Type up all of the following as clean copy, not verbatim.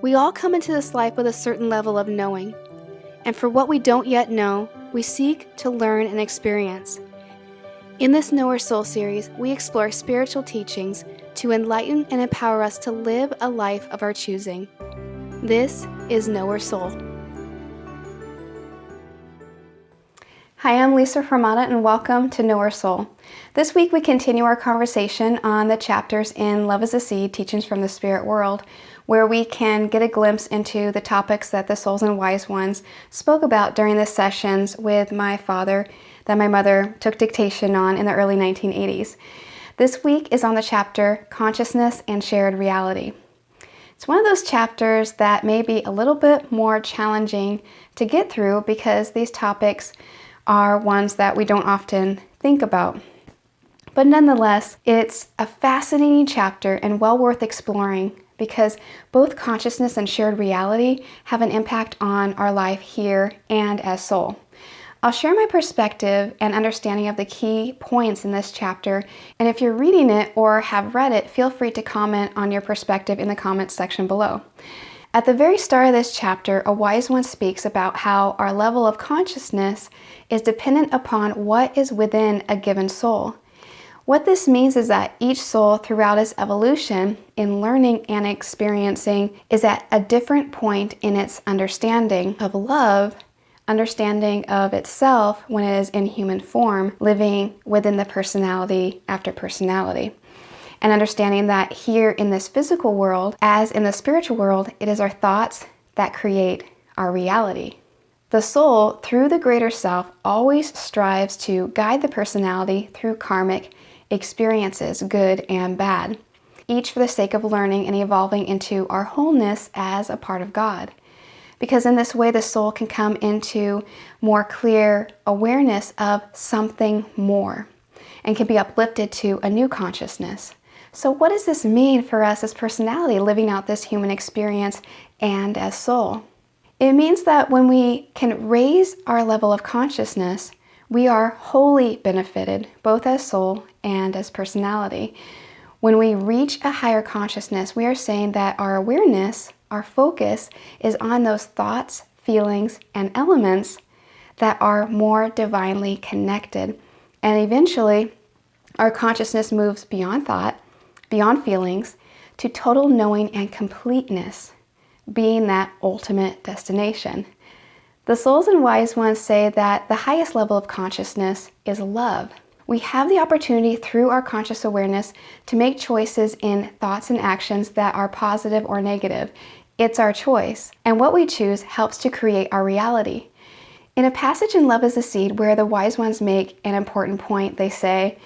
We all come into this life with a certain level of knowing, and for what we don't yet know, we seek to learn and experience. In this Know Our Soul series, we explore spiritual teachings to enlighten and empower us to live a life of our choosing. This is Know Our Soul. Hi, I'm Lisa Hromada, and welcome to Know Our Soul. This week we continue our conversation on the chapters in Love is a Seed, Teachings from the Spirit World, where we can get a glimpse into the topics that the souls and wise ones spoke about during the sessions with my father that my mother took dictation on in the early 1980s. This week is on the chapter Consciousness and Shared Reality. It's one of those chapters that may be a little bit more challenging to get through because these topics are ones that we don't often think about. But nonetheless, it's a fascinating chapter and well worth exploring because both consciousness and shared reality have an impact on our life here and as soul. I'll share my perspective and understanding of the key points in this chapter, and if you're reading it or have read it, feel free to comment on your perspective in the comments section below. At the very start of this chapter, a wise one speaks about how our level of consciousness is dependent upon what is within a given soul. What this means is that each soul throughout its evolution in learning and experiencing is at a different point in its understanding of love, understanding of itself when it is in human form, living within the personality after personality. And understanding that here in this physical world, as in the spiritual world, it is our thoughts that create our reality. The soul, through the greater self, always strives to guide the personality through karmic experiences, good and bad, each for the sake of learning and evolving into our wholeness as a part of God. Because in this way, the soul can come into more clear awareness of something more and can be uplifted to a new consciousness. So what does this mean for us as personality living out this human experience and as soul? It means that when we can raise our level of consciousness, we are wholly benefited, both as soul and as personality. When we reach a higher consciousness, we are saying that our awareness, our focus, is on those thoughts, feelings, and elements that are more divinely connected. And eventually, our consciousness moves beyond thought, beyond feelings, to total knowing and completeness, being that ultimate destination. The souls and wise ones say that the highest level of consciousness is love. We have the opportunity through our conscious awareness to make choices in thoughts and actions that are positive or negative. It's our choice, and what we choose helps to create our reality. In a passage in Love is a Seed where the wise ones make an important point, they say,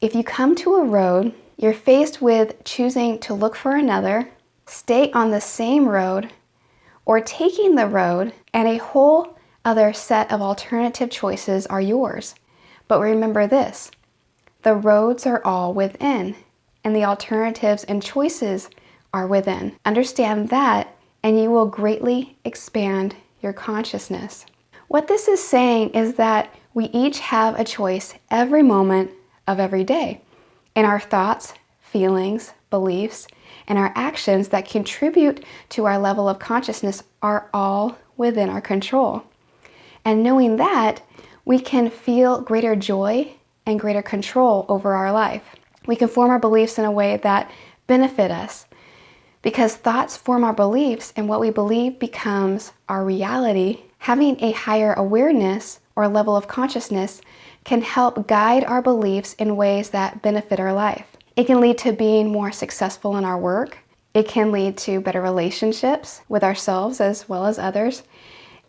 if you come to a road, you're faced with choosing to look for another, stay on the same road, or taking the road, and a whole other set of alternative choices are yours. But remember this, the roads are all within, and the alternatives and choices are within. Understand that, and you will greatly expand your consciousness. What this is saying is that we each have a choice every moment of every day. In our thoughts, feelings, beliefs, and our actions that contribute to our level of consciousness are all within our control. And knowing that, we can feel greater joy and greater control over our life. We can form our beliefs in a way that benefit us. Because thoughts form our beliefs, and what we believe becomes our reality, having a higher awareness or level of consciousness can help guide our beliefs in ways that benefit our life. It can lead to being more successful in our work. It can lead to better relationships with ourselves as well as others,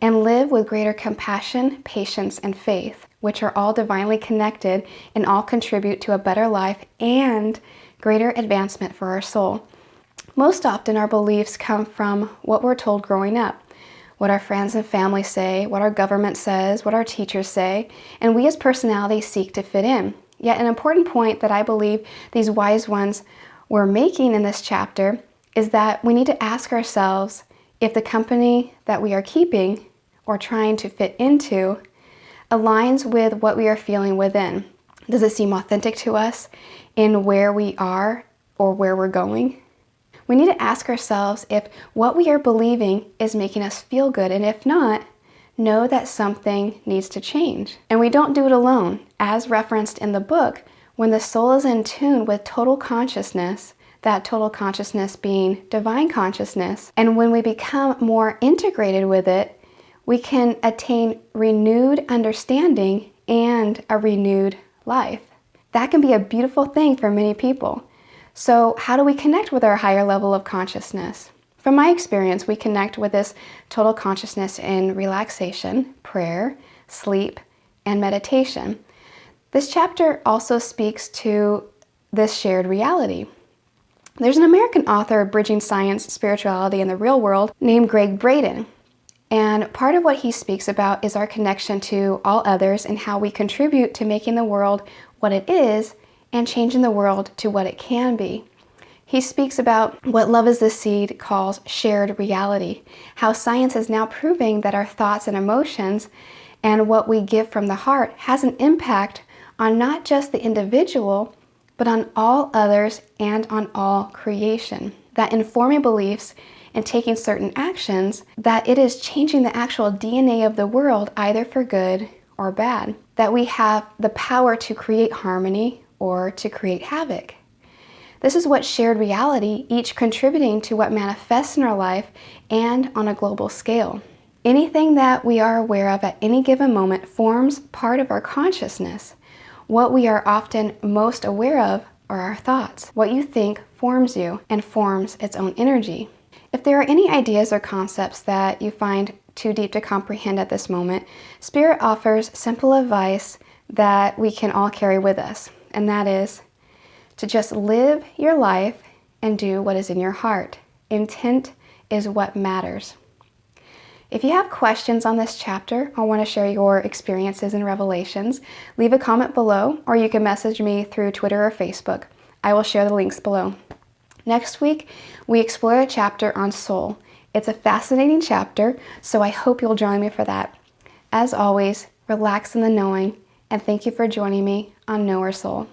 and live with greater compassion, patience, and faith, which are all divinely connected and all contribute to a better life and greater advancement for our soul. Most often, our beliefs come from what we're told growing up, what our friends and family say, what our government says, what our teachers say, and we as personalities seek to fit in. Yet an important point that I believe these wise ones were making in this chapter is that we need to ask ourselves if the company that we are keeping or trying to fit into aligns with what we are feeling within. Does it seem authentic to us in where we are or where we're going? We need to ask ourselves if what we are believing is making us feel good, and if not, know that something needs to change. And we don't do it alone. As referenced in the book, when the soul is in tune with total consciousness, that total consciousness being divine consciousness, and when we become more integrated with it, we can attain renewed understanding and a renewed life. That can be a beautiful thing for many people. So how do we connect with our higher level of consciousness? From my experience, we connect with this total consciousness in relaxation, prayer, sleep, and meditation. This chapter also speaks to this shared reality. There's an American author of Bridging Science, Spirituality, and the Real World named Greg Braden. And part of what he speaks about is our connection to all others and how we contribute to making the world what it is and changing the world to what it can be. He speaks about what Love is the Seed calls shared reality, how science is now proving that our thoughts and emotions and what we give from the heart has an impact on not just the individual, but on all others and on all creation. That informing beliefs and taking certain actions, that it is changing the actual DNA of the world either for good or bad. That we have the power to create harmony or to create havoc. This is what shared reality, each contributing to what manifests in our life and on a global scale. Anything that we are aware of at any given moment forms part of our consciousness. What we are often most aware of are our thoughts. What you think forms you and forms its own energy. If there are any ideas or concepts that you find too deep to comprehend at this moment, Spirit offers simple advice that we can all carry with us, and that is to just live your life and do what is in your heart. Intent is what matters. If you have questions on this chapter or want to share your experiences and revelations, leave a comment below, or you can message me through Twitter or Facebook. I will share the links below. Next week, we explore a chapter on soul. It's a fascinating chapter, so I hope you'll join me for that. As always, relax in the knowing, and thank you for joining me on Know Our Soul.